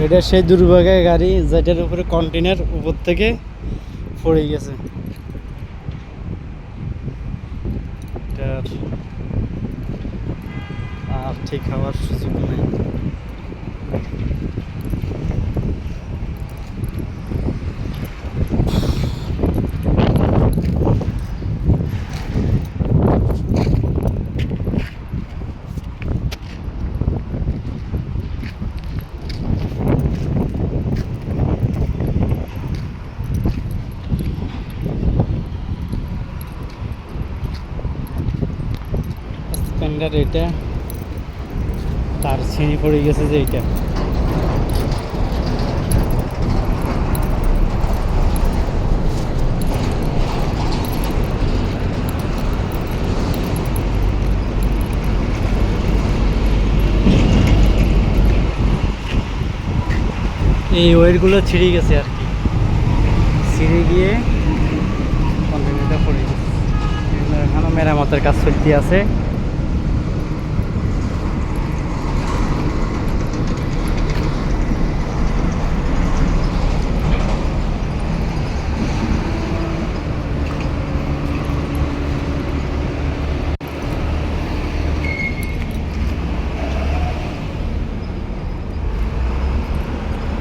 এটা সেই দুর্ভাগা গাড়ি যেটার উপরে কন্টেনার উপর থেকে পড়ে গেছে। আর ঠিক হওয়ার সুযোগ নেই। স্প্লেন্ডার এটা তার ছিঁড়ি পড়ে গেছে যে এইটা। এই ওয়্যারগুলো ছিঁড়ে গেছে আর কি, ছিঁড়ে গিয়ে কন্টেনারটা পড়ে গেছে। এখনো মেরামতের কাজ চলতে আছে।